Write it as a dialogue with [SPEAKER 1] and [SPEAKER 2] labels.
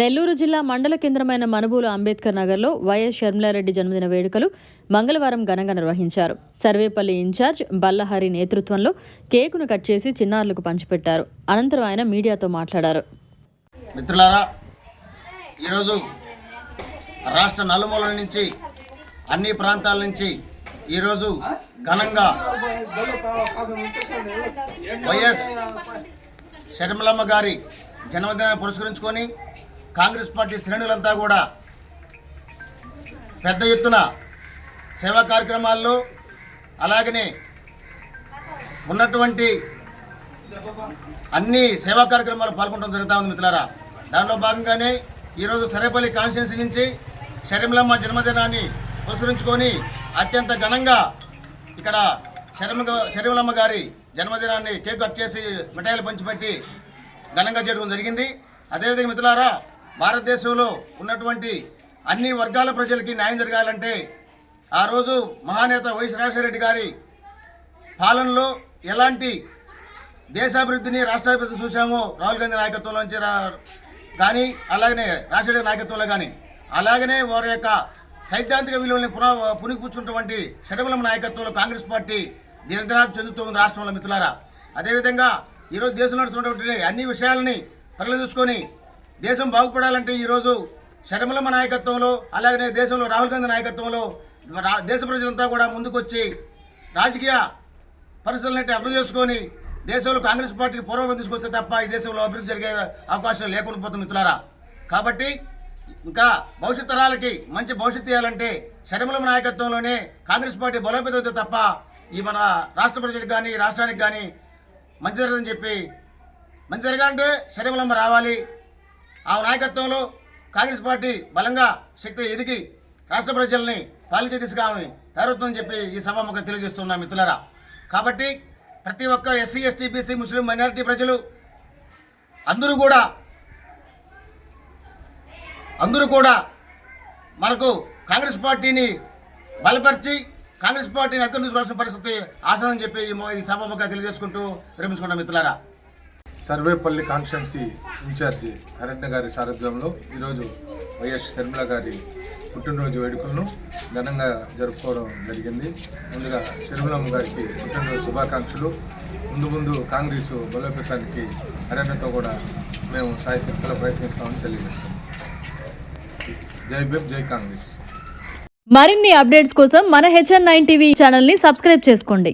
[SPEAKER 1] నెల్లూరు జిల్లా మండల కేంద్రమైన మనుబోలు అంబేద్కర్ నగర్లో వైఎస్ షర్మిలారెడ్డి జన్మదిన వేడుకలు మంగళవారం ఘనంగా నిర్వహించారు. సర్వేపల్లి ఇన్ఛార్జ్ బల్లహరి నేతృత్వంలో కేకును కట్ చేసి చిన్నారులకు పంచిపెట్టారు. అనంతరం ఆయన మీడియాతో మాట్లాడారు.
[SPEAKER 2] మిత్రులారా, ఈరోజు రాష్ట్ర నలుమూలల నుంచి అన్ని ప్రాంతాల నుంచి ఈరోజు ఘనంగా వైఎస్ షర్మిలమ్మ గారి జన్మదినాన్ని పురస్కరించుకొని కాంగ్రెస్ పార్టీ శ్రేణులంతా కూడా పెద్ద ఎత్తున సేవా కార్యక్రమాల్లో అలాగనే ఉన్నటువంటి అన్ని సేవా కార్యక్రమాలు పాల్గొనడం జరుగుతూ ఉంది మిత్రులారా. దానిలో భాగంగానే ఈరోజు సరేపల్లి కాన్స్టిట్యున్సీ నుంచి షర్మిలమ్మ జన్మదినాన్ని పురస్కరించుకొని అత్యంత ఘనంగా ఇక్కడ షర్మిలమ్మ గారి జన్మదినాన్ని కేక్ కట్ చేసి మిఠాయిలు పంచిపెట్టి ఘనంగా చేయడం జరిగింది. అదేవిధంగా మిత్రులారా, భారతదేశంలో ఉన్నటువంటి అన్ని వర్గాల ప్రజలకి న్యాయం జరగాలంటే ఆ రోజు మహానేత వైఎస్ రాజశేఖర రెడ్డి గారి పాలనలో ఎలాంటి దేశాభివృద్ధిని రాష్ట్రాభివృద్ధిని చూసామో రాహుల్ గాంధీ నాయకత్వంలోంచి కానీ అలాగనే రాజశేఖర నాయకత్వంలో కానీ అలాగనే వారి యొక్క సైద్ధాంతిక విలువల్ని పునిపుచ్చున్నటువంటి షర్మిలమ్మ నాయకత్వంలో కాంగ్రెస్ పార్టీ దినదినాభివృద్ధి చెందుతూ ఉంది రాష్ట్రంలో మిత్రులారా. అదేవిధంగా ఈరోజు దేశంలో నడుస్తున్నటువంటి అన్ని విషయాలని పరిశీలించుకొని దేశం బాగుపడాలంటే ఈరోజు షర్మిలమ్మ నాయకత్వంలో అలాగనే దేశంలో రాహుల్ గాంధీ నాయకత్వంలో దేశ ప్రజలంతా కూడా ముందుకొచ్చి రాజకీయ పరిస్థితులన్నింటి అర్థం చేసుకొని దేశంలో కాంగ్రెస్ పార్టీకి పూర్వం తీసుకొస్తే తప్ప ఈ దేశంలో అభివృద్ధి జరిగే అవకాశం లేకుండా పోతుంది మిత్రులారా. కాబట్టి ఇంకా భవిష్యత్ తరాలకి మంచి భవిష్యత్తు ఇవ్వాలంటే షర్మిలమ్మ నాయకత్వంలోనే కాంగ్రెస్ పార్టీ బలోపేతం అవుతుంది తప్ప ఈ మన రాష్ట్ర ప్రజలకు కానీ రాష్ట్రానికి కానీ మంచి జరగదని చెప్పి మంచి జరగాలంటే షర్మిలమ్మ రావాలి. ఆ నాయకత్వంలో కాంగ్రెస్ పార్టీ బలంగా శక్తి ఎదిగి రాష్ట్ర ప్రజల్ని పాలించే దిశగా ఆమె తయారవుతుందని చెప్పి ఈ సభాముఖంగా తెలియజేస్తున్నా మిత్రులారా. కాబట్టి ప్రతి ఒక్క ఎస్సీ ఎస్టీ బీసీ ముస్లిం మైనారిటీ ప్రజలు అందరూ కూడా మనకు కాంగ్రెస్ పార్టీని బలపరిచి కాంగ్రెస్ పార్టీని అర్థం తీసుకోవాల్సిన పరిస్థితి ఆసనని చెప్పి ఈ సభాముఖంగా తెలియజేసుకుంటూ విరమించుకుంటాం మిత్రులారా.
[SPEAKER 3] సర్వేపల్లి కాన్స్టిట్యున్సీ ఇన్ఛార్జి అరణ్య గారి సారథ్యంలో ఈరోజు వైఎస్ షర్మిల గారి పుట్టినరోజు వేడుకలను ఘనంగా జరుపుకోవడం జరిగింది. ముందుగా షర్మిలమ్మ గారికి పుట్టినరోజు శుభాకాంక్షలు. ముందు కాంగ్రెస్ బలోపేతానికి అరణ్యతో కూడా మేము సాయశక్తిలో ప్రయత్నిస్తామని తెలియజేస్తాం. జై భీమ్, జై కాంగ్రెస్.
[SPEAKER 1] మరిన్ని అప్డేట్స్ కోసం మన HN9 టీవీ ఛానల్ని సబ్స్క్రైబ్ చేసుకోండి.